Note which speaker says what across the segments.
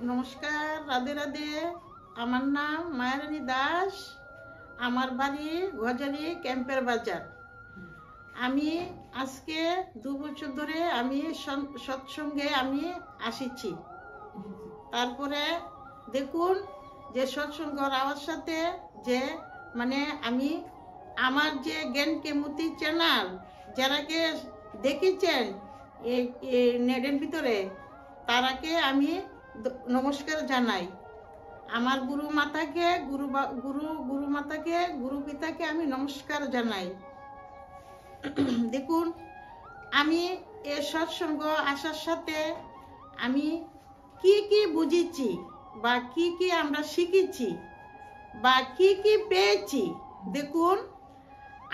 Speaker 1: নমস্কার, রাধে রাধে। আমার নাম মায়ারানী দাস। আমার বাড়ি গজারি ক্যাম্পের বাজার। আমি আজকে 2 বছর ধরে আমি সৎসঙ্গে আমি আসিছি। তারপরে দেখুন যে সৎসঙ্গ হওয়ার সাথে যে মানে আমি আমার যে জ্ঞান কেমতি চ্যানেল যারাকে দেখেছেন এই নেটের ভিতরে তারাকে আমি নমস্কার জানাই। আমার গুরু মাতাকে গুরু মাতাকে গুরু পিতাকে আমি নমস্কার জানাই। দেখুন আমি এই সৎসঙ্গ আসার সাথে আমি কি কি বুঝেছি বা কি কি আমরা শিখেছি বা কি কি পেয়েছি। দেখুন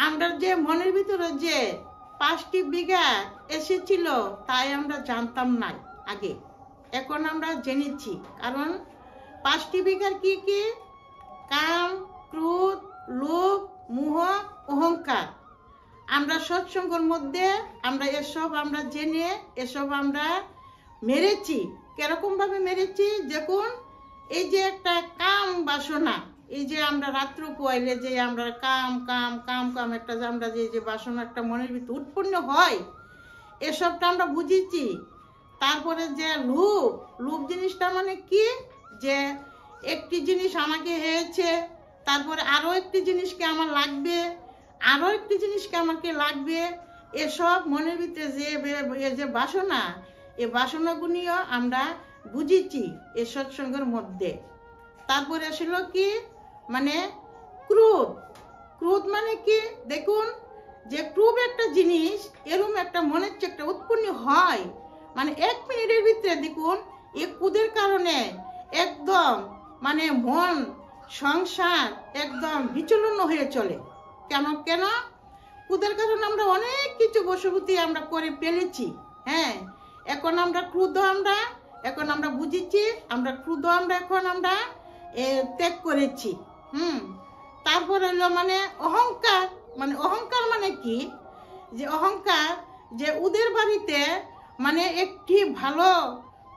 Speaker 1: আমরা যে মনের ভিতরে যে 5টি বিঘা এসেছিল তাই আমরা জানতাম না আগে, এখন আমরা জেনেছি। কারণ 5টি বিঘার কি কি? কাম, ক্রোধ, লোভ, মোহ, অহংকার। আমরা সৎসঙ্গের মধ্যে আমরা এসব আমরা জেনে এসব আমরা মেরেছি। কিরকম ভাবে মেরেছি দেখুন, এই যে একটা কাম বাসনা, এই যে আমরা রাত্র পোয়াইলে যে আমরা কাম কাম কাম কাম একটা যে আমরা যে বাসনা একটা মনের ভিতরে উৎপন্ন হয়, এসবটা আমরা বুঝেছি। তারপরে যে লোভ জিনিসটা মানে কি? যে একটি জিনিস আমাকে হয়েছে, তারপরে আরো একটি জিনিসকে আমার লাগবে, আরো একটি জিনিসকে আমাকে লাগবে। এসব মনের ভিতরে যে বাসনা, এই বাসনাগুলিও আমরা বুঝেছি এই সৎসঙ্গের মধ্যে। তারপরে আসলো কি মানে ক্রোধ মানে কি? দেখুন যে ক্রোধ একটা জিনিস এরকম একটা মনের যে একটা উৎপন্ন হয়, মানে 1 মিনিটের ভিতরে দেখুন এই ক্রোধের কারণে একদম মানে মন সংসার একদম বিচলন হয়ে চলে। কেন ক্রোধের কারণে আমরা অনেক কিছু বশবর্তী আমরা করে ফেলেছি। হ্যাঁ, এখন আমরা এখন আমরা বুঝেছি, আমরা ক্রোধ আমরা এখন আমরা ত্যাগ করেছি। তারপর হলো মানে অহংকার মানে কি? যে অহংকার যে ওদের বাড়িতে মানে একটি ভালো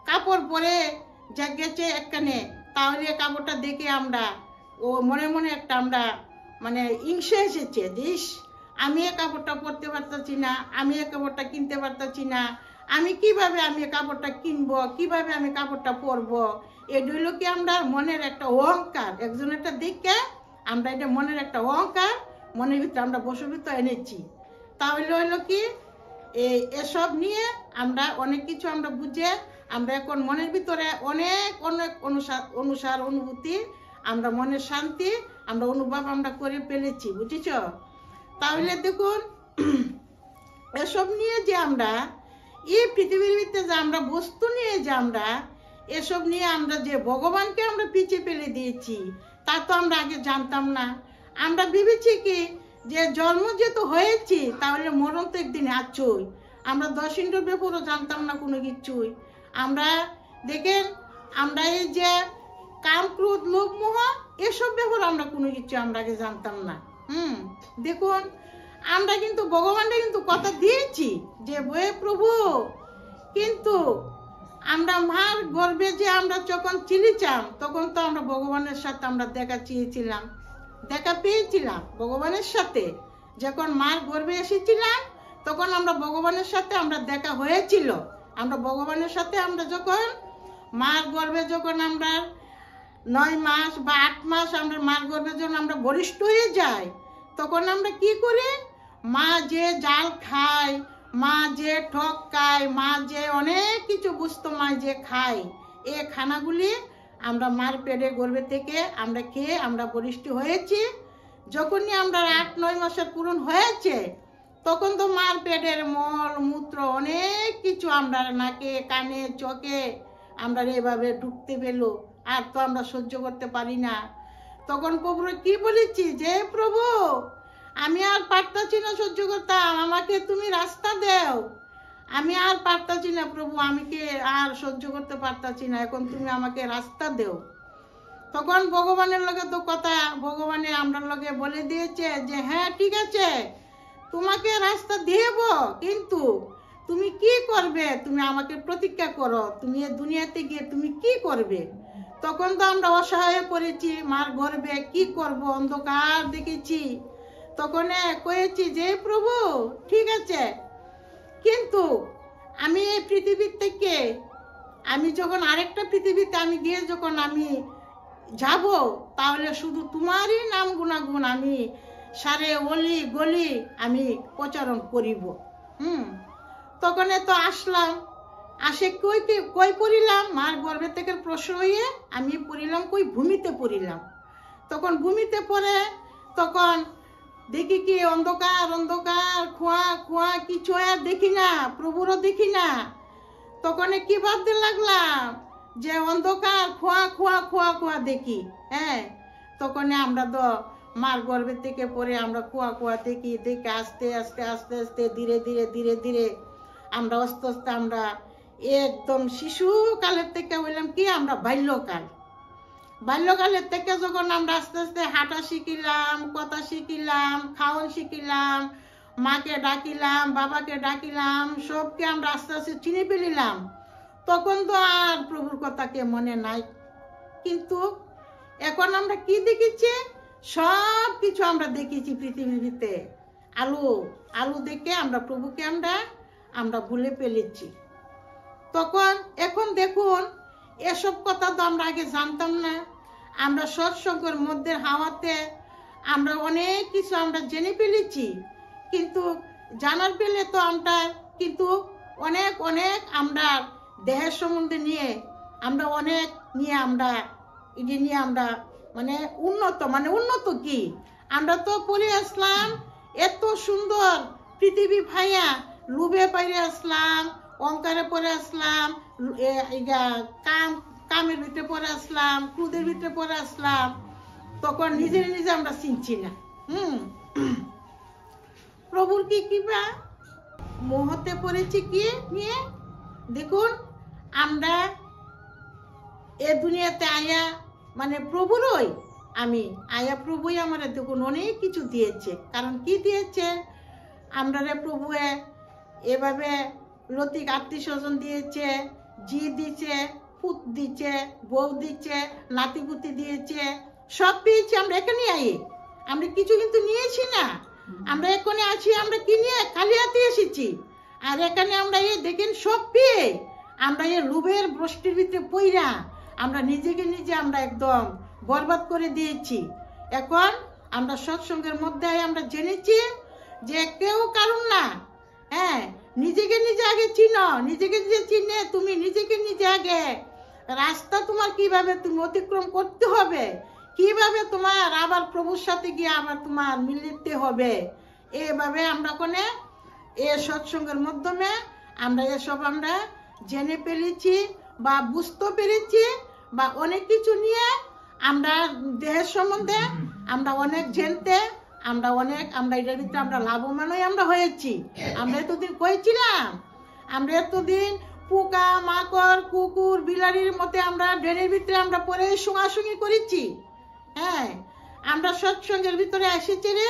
Speaker 1: কাপড় পরে যা গেছে একখানে, তাহলে কাপড়টা দেখে আমরা ও মনে মনে একটা আমরা মানে হিংসা এসেছে, দিস আমি এ কাপড়টা পরতে পারতাছি না, আমি এ কাপড়টা কিনতে পারতাছি না, আমি কিভাবে আমি কাপড়টা কিনবো, কিভাবে আমি কাপড়টা পরবো। এগুলো কি আমরা মনের একটা অহংকার, একজনেরটা দেখে আমরা এটা মনের একটা অহংকার মনের ভিতরে আমরা বশবর্তী এনেছি। তাহলে হইলো কি এসব নিয়ে আমরা অনেক কিছু আমরা বুঝে আমরা এখন মনের ভিতরে অনেক অনেক অনুসার অনুভূতি আমরা মনের শান্তি আমরা অনুভব আমরা করে ফেলেছি, বুঝেছ? তাহলে দেখুন এসব নিয়ে যে আমরা এই পৃথিবীর ভিতরে যে আমরা বস্তু নিয়ে যে আমরা এসব নিয়ে আমরা যে ভগবানকে আমরা পিছিয়ে ফেলে দিয়েছি তা তো আমরা আগে জানতাম না। আমরা ভেবেছি কি যে জন্ম যেহেতু হয়েছি তাহলে মরণ তো একদিন আছই। আমরা 10 ইন্দ্রিয়ের ব্যাপারও জানতাম না কোনো কিছুই। আমরা দেখেন আমরা এই যে কাম, ক্রোধ, লোভ, মোহ এসব ব্যাপার আমরা কোনো কিছু আমরা আগে জানতাম না। দেখুন আমরা কিন্তু ভগবানকে কিন্তু কথা দিয়েছি যে হে প্রভু, কিন্তু আমরা মার গর্ভে যে আমরা যখন ছিলাম তখন তো আমরা ভগবানের সাথে আমরা দেখা পেয়েছিলাম ভগবানের সাথে। যখন মার গর্ভে এসেছিলাম তখন আমরা ভগবানের সাথে আমরা দেখা হয়েছিল। আমরা ভগবানের সাথে আমরা যখন মার গর্ভে যখন আমরা 9 মাস বা 8 মাস আমরা মার গর্ভে যখন আমরা বলিষ্ঠ হয়ে যাই তখন আমরা কি করি? মা যে জাল খায়, মা যে ঠক খায়, মা যে অনেক কিছু বুঝতো মা যে খায়, এই খানাগুলি আমরা মার পেটে গর্ভে থেকে আমরা খেয়ে আমরা বলিষ্ঠ হয়েছি। যখনই আমরা 8-9 মাসের পূরণ হয়েছে তখন তো মার পেটের মল মূত্র অনেক কিছু আমরা নাকে কানে চোখে আমরা এভাবে ঢুকতে পেলো, আর তো আমরা সহ্য করতে পারি না। তখন প্রভুর কি বলেছি যে প্রভু আমি আর পারতাছি না সহ্য করতাম, আমাকে তুমি রাস্তা দাও, আমি আর পারতাছি না প্রভু, আমি আর সহ্য করতে পারতাছি না, এখন তুমি আমাকে রাস্তা দাও। তখন ভগবানের লগে তো কথা ভগবানে আমরা লগে বলে দিয়েছে যে হ্যাঁ ঠিক আছে তোমাকে রাস্তা দেব, কিন্তু তুমি কি করবে, তুমি আমাকে প্রতিজ্ঞা করো, তুমি এই দুনিয়াতে গিয়ে তুমি কি করবে। তখন তো আমরা অসহায় পড়েছি মার গর্ভে, কি করব, অন্ধকার দেখেছি। তখন কয়েছি যে প্রভু ঠিক আছে, কিন্তু আমি এই পৃথিবীর থেকে আমি যখন আরেকটা পৃথিবীতে আমি গিয়ে যখন আমি যাব, তাহলে শুধু তোমারই নাম গুণাগুণ আমি সারে অলি গলি আমি প্রচারণ করিব। তখন তো আসলাম, আসে কই পড়িলাম, মার গর্ভে থেকে প্রসব হয়ে আমি পড়িলাম কই ভূমিতে পড়িলাম। তখন ভূমিতে পড়ে তখন দেখি কি অন্ধকার অন্ধকার, খোয়া খোয়া, কিছু আর দেখি না, প্রভুরও দেখি না। তখন কি ভাবতে লাগলাম যে অন্ধকার, খোয়া খোয়া খোয়া খোয়া দেখি। তখন আমরা তো মার গর্ভের থেকে পরে আমরা খোয়া খোয়া দেখি, দেখে আস্তে আস্তে আস্তে আস্তে ধীরে ধীরে ধীরে ধীরে আমরা আস্তে আস্তে আমরা একদম শিশুকালের থেকে হইলাম কি আমরা বাল্যকালের থেকে যখন আমরা আস্তে আস্তে হাঁটা শিখিলাম, কথা শিখিলাম, খাওয়া শিখিলাম, মাকে ডাকিলাম, বাবাকে ডাকিলাম, সবকে আমরা আস্তে আস্তে চিনে ফেলিলাম। তখন তো আর প্রভুর কথাকে মনে নাই। কিন্তু এখন আমরা কি দেখেছি, সব কিছু আমরা দেখেছি পৃথিবীতে। আলু দেখে আমরা প্রভুকে আমরা ভুলে ফেলেছি। তখন এখন দেখুন এসব কথা তো আমরা আগে জানতাম না। আমরা সৎসঙ্গের মধ্যে হাওয়াতে আমরা অনেক কিছু আমরা জেনে ফেলেছি, কিন্তু জানার পেলে তো আমরা কিন্তু অনেক অনেক আমরা দেহের সম্বন্ধে নিয়ে আমরা অনেক নিয়ে আমরা এটি নিয়ে আমরা মানে উন্নত কি আমরা তো পড়ে আসলাম এত সুন্দর পৃথিবী ভাইয়া, লুবে পাইরে আসলাম, অঙ্কারে পড়ে আসলাম, কামের ভিতরে পড়ে আসলাম, ক্রোধের ভিতরে পড়ে আসলাম। তখন নিজে আমরা চিনছি না। প্রভুর কি কৃপা, মোহতে পড়েছি কি নিয়ে। দেখুন আমরা এ দুনিয়াতে আয়া মানে প্রভুরই আমি আয়া, প্রভুই আমার দেখুন অনেক কিছু দিয়েছে। কারণ কি দিয়েছে, আমরা প্রভু এভাবে লতিক আত্মীয় স্বজন দিয়েছে, জি দিচ্ছে, পুত দিচ্ছে, বউ দিচ্ছে, নাতিপুতি দিয়েছে, সব পেয়েছি। আমরা এখানে আমরা কিছু কিন্তু নিয়েছি না। আমরা এখানে আছি, আমরা কি নিয়ে খালি হাতে এসেছি। আর এখানে আমরা দেখেন সব পেয়ে আমরা লোভের বৃষ্টির ভিতরে পইরা আমরা নিজেকে নিজে আমরা একদম বরবাদ করে দিয়েছি। এখন আমরা সৎসঙ্গের মধ্যে আমরা জেনেছি যে কেউ কারণ না, নিজেকে নিজে আগে চিনো, নিজেকে নিজে চিনে তুমি নিজেকে নিজে আগে রাস্তা তোমার কিভাবে তুমি অতিক্রম করতে হবে, কিভাবে তোমার আবার প্রভুর সাথে গিয়ে আবার তোমার মিলিতে হবে, এভাবে আমরা কোনে এ সৎসঙ্গের মাধ্যমে আমরা এসব আমরা জেনে ফেলেছি বা বুঝতে পেরেছি, বা অনেক কিছু নিয়ে আমরা দেহের সম্বন্ধে আমরা অনেক জানতে আমরা এটার ভিতরে আমরা লাভবানই আমরা হয়েছি। আমরা এতদিন কইছিলাম, আমরা এতদিন পোকা মাকড় কুকুর বিলারির মতে আমরা ড্রেনের ভিতরে আমরা পরে সঙ্গাসঙ্গি করেছি। আমরা সৎসঙ্গের ভিতরে এসেছি রে,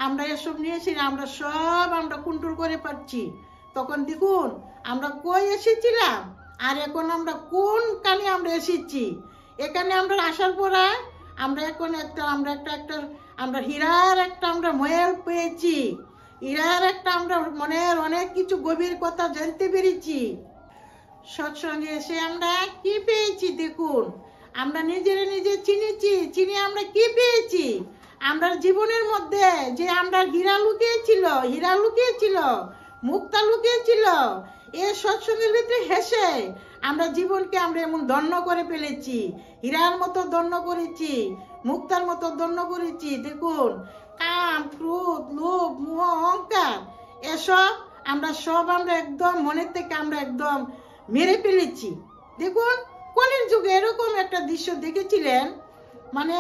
Speaker 1: আমরা এসব নিয়েছি, আমরা সব আমরা কন্ট্রোল করে পাচ্ছি। তখন দেখুন আমরা কই এসেছিলাম আর এখন আমরা কোন কানে আমরা এসেছি। এখানে আমরা আসার পরে আমরা এখন আমরা হীরার একটা আমরা ময়েল পেয়েছি, হীরার একটা আমরা মনের অনেক কিছু গভীর কথা জানতে পেরেছি। সৎসঙ্গে এসে আমরা কি পেয়েছি দেখুন, আমরা নিজে চিনেছি, চিনে আমরা কি পেয়েছি। আমরা জীবনের মধ্যে যে আমরা হীরা লুকিয়েছিল, মুক্তা লুকিয়েছিল, এ সৎসঙ্গের ভিতরে হেসে আমরা জীবনকে আমরা এমন ধন্য করে ফেলেছি, হীরার মতো ধন্য করেছি, মুক্তার মতো ধন্য করেছি। দেখুন কাম ক্রোধ লোভ মোহ অহংকার এসব আমরা একদম মনের থেকে আমরা একদম মেরে ফেলেছি। দেখুন কলির যুগে এরকম একটা দৃশ্য দেখেছিলেন, মানে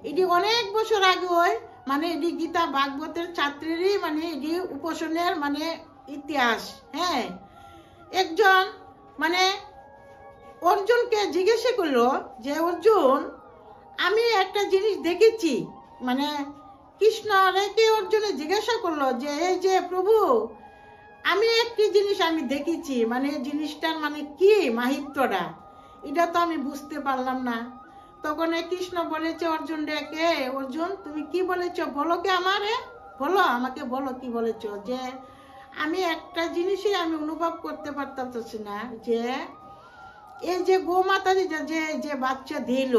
Speaker 1: এটি অনেক বছর আগে হয়, মানে এটি গীতা ভাগবতের ছাত্রেরই মানে এটি উপাসনের মানে ইতিহাস। একজন মানে অর্জুনকে জিজ্ঞাসা করলো যে অর্জুন আমি একটা জিনিস দেখেছি, মানে কৃষ্ণ রেখে অর্জুনে জিজ্ঞাসা করলো যে এই যে প্রভু আমি একটি জিনিস আমি দেখেছি, মানে জিনিসটার মানে কি মাহিত্যটা এটা তো আমি বুঝতে পারলাম না। তখন কৃষ্ণ বলেছে অর্জুন ডেকে, অর্জুন তুমি কি বলেছ বলো, কে আমারে বলো, আমাকে বলো কি বলেছ। যে আমি একটা জিনিসই আমি অনুভব করতে পারতেছি না, যে এই যে গোমাতা যে যে বাচ্চা দিল,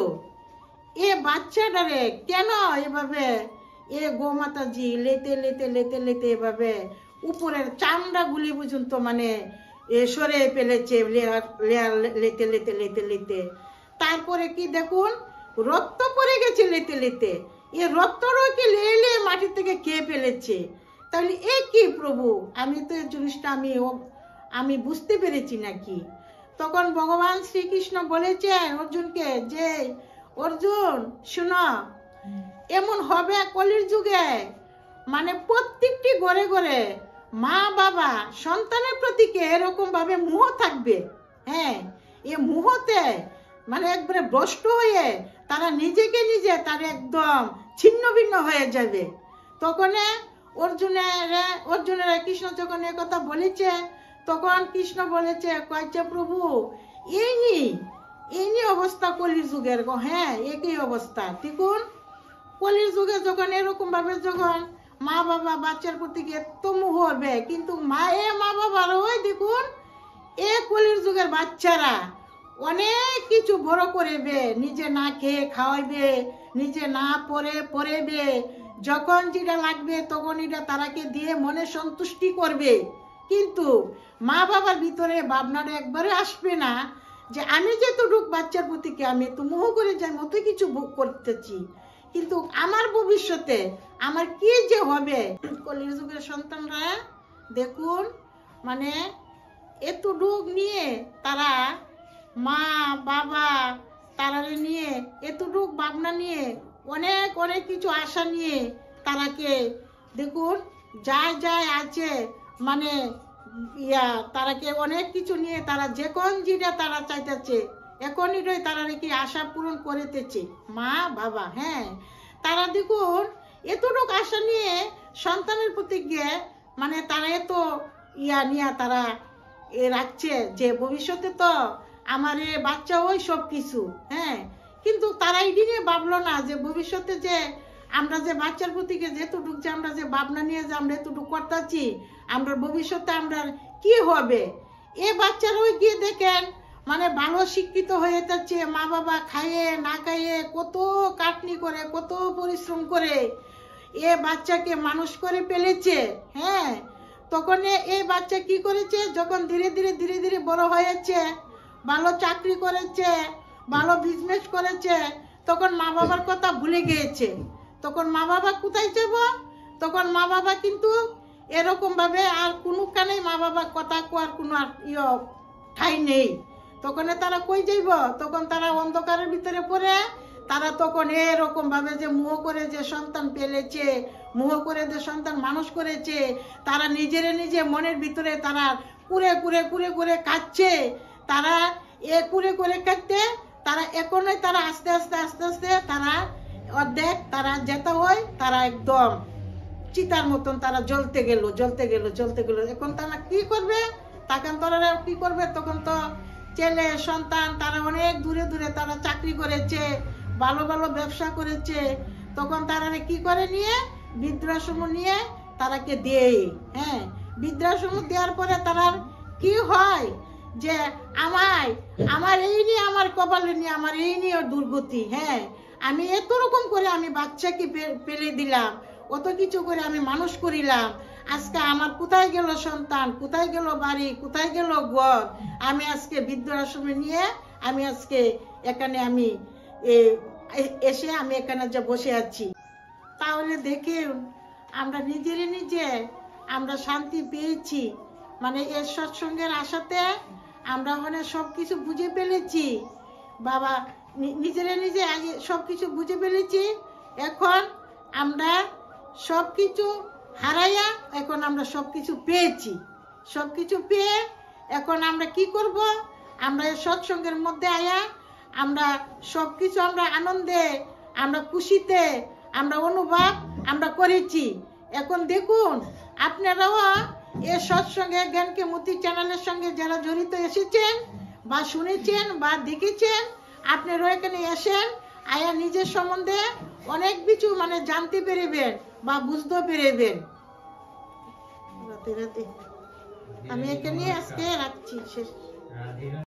Speaker 1: এ বাচ্চাটারে কেন এভাবে এ গোমাতাজি লেতে লেতে লেতে লেতে এভাবে উপরের চামড়া গুলি পর্যন্ত মানে সরে ফেলেছে, লেয়ার লেতে লেতে লেতে লেতে। তারপরে কি দেখুন রক্ত পড়ে গেছে লেতে লেতে, এ রক্তটাও কি লেলে মাটি থেকে খেয়ে ফেলেছে। তাহলে এ কি প্রভু, আমি তো এই জিনিসটা আমি বুঝতে পেরেছি নাকি। তখন ভগবান শ্রীকৃষ্ণ বলেছেন অর্জুনকে যে অর্জুন শুনো, এমন হবে কলির যুগে, মানে প্রত্যেকটি ঘরে ঘরে মা বাবা সন্তানের প্রতি এরকম ভাবে মোহ থাকবে। হ্যাঁ, এ মোহতে মানে একবারে ভ্রষ্ট হয়ে তারা নিজেকে নিজে তার একদম ছিন্ন ভিন্ন হয়ে যাবে। তখন অর্জুনেরা কৃষ্ণ যখন এ কথা বলেছে, তখন কৃষ্ণ বলেছে কয়েছে প্রভু এই নি অবস্থা কলির যুগের গো। হ্যাঁ, একই অবস্থা। দেখুন কলির যুগে যখন এরকম ভাবে যখন মা বাবা বাচ্চার প্রতি এত মোহ হবে, কিন্তু মা বাবার ওই দেখুন এ কলির যুগের বাচ্চারা অনেক কিছু বড় করবে, নিজে না খেয়ে খাওয়াইবে, নিজে না পড়েবে, যখন যেটা লাগবে তখন এটা তারাকে দিয়ে মনে সন্তুষ্টি করবে। কিন্তু মা বাবার ভিতরে ভাবনাটা একবারে আসবে না যে আমি যেতটুক বাচ্চার প্রতি আমি একটু মোহ করে যাই, মতো কিছু ভোগ করতেছি, কিন্তু আমার ভবিষ্যতে আমার কি যে হবে। কলির যুগের সন্তানরা দেখুন মানে এতটুক নিয়ে তারা মা বাবা তারারে নিয়ে এতটুক ভাবনা নিয়ে অনেক অনেক কিছু আশা নিয়ে তারাকে দেখুন যায় আছে, মানে তারাকে অনেক কিছু নিয়ে তারা যখন যেটা তারা চাইতেছে এখন এটাই তারা কি আশা পূরণ করেতেছে মা বাবা। হ্যাঁ, তারা দেখুন এতটুকু আশা নিয়ে সন্তানের প্রতি গিয়ে মানে তারা এত নিয়ে তারা রাখছে যে ভবিষ্যতে তো আমার বাচ্চা ওই সব কিছু। হ্যাঁ, কিন্তু তারা এই দিনে ভাবলো না যে ভবিষ্যতে যে আমরা যে বাচ্চার প্রতি যেতটুক যে আমরা যে ভাবনা নিয়ে যে আমরা এতটুকু করতেছি, আমরা ভবিষ্যতে আমরা কি হবে। এ বাচ্চারা ওই গিয়ে দেখেন মানে ভালো শিক্ষিত হয়ে যাচ্ছে, মা বাবা খাইয়ে না খাইয়ে কত কাটনি করে কত পরিশ্রম করে এ বাচ্চাকে মানুষ করে ফেলেছে। হ্যাঁ, তখন এই বাচ্চা কি করেছে, যখন ধীরে ধীরে ধীরে ধীরে বড় হয়েছে, ভালো চাকরি করেছে, ভালো বিজনেস করেছে, তখন মা বাবার কথা ভুলে গিয়েছে। তখন মা বাবা কোথায় যাব, তখন মা বাবা কিন্তু এরকম ভাবে আর কোনো কানেই মা বাবার কথা কোয়ার কোনো ঠাই নেই। তখন তারা কই যাইব, তখন তারা অন্ধকারের ভিতরে পড়ে তারা তখন এরকম ভাবে যে মোহ করে যে সন্তান পেলেছে, মোহ করে যে সন্তান মানুষ করেছে, তারা নিজে মনের ভিতরে তারা কুড়ে কুড়ে কুড়ে কুড়ে কাটছে। তারা কুড়ে করে কাটতে তারা এখনই তারা আস্তে আস্তে আস্তে আস্তে তারা অর্ধেক তারা যেতে হয়, তারা একদম চিতার মতন তারা জ্বলতে গেল। এখন তারা কি করবে, তখন তারা কি করবে, তখন তো ছেলে সন্তান তারা অনেক দূরে দূরে তারা চাকরি করেছে, ভালো ভালো ব্যবসা করেছে, তখন তারা কি করে নিয়ে বৃদ্ধাশ্রম নিয়ে তারাকে দেয়। হ্যাঁ, বৃদ্ধাশ্রম দেওয়ার পরে তারা কি হয় যে আমার এই নিয়ে আমার কপালে নিয়ে আমার এই নিয়ে দুর্গতি। হ্যাঁ, আমি এত রকম করে আমি বাচ্চাকে পেলে দিলাম, কত কিছু করে আমি মানুষ করিলাম, আজকে আমার কোথায় গেল সন্তান, কোথায় গেল বাড়ি, কোথায় গেল ঘর, আমি আজকে বৃদ্ধাশ্রমে নিয়ে আমি আজকে এখানে আমি এসে আমি এখানে যা বসে আছি। তাহলে দেখে আমরা নিজে আমরা শান্তি পেয়েছি, মানে এর সৎসঙ্গের আশাতে আমরা মানে সবকিছু বুঝে ফেলেছি বাবা, নিজে আগে সবকিছু বুঝে ফেলেছি। এখন আমরা সবকিছু হারাইয়া এখন আমরা সবকিছু পেয়েছি, সবকিছু পেয়ে এখন আমরা কি করব, আমরা এই সৎসঙ্গের মধ্যে আয়া আমরা সবকিছু আমরা আনন্দে আমরা খুশিতে আমরা অনুভব আমরা করেছি। এখন দেখুন আপনারাও এ সৎসঙ্গে জ্ঞানকে মতি চ্যানেলের সঙ্গে যারা জড়িত এসেছেন বা শুনেছেন বা দেখেছেন, আপনারাও এখানে এসেন, আয়া নিজের সম্বন্ধে অনেক কিছু মানে জানতে পেরেবেন বা বুঝতে পেরেবেন। রাতে রাতে আমি এখানে আজকে রাখছি শেষ।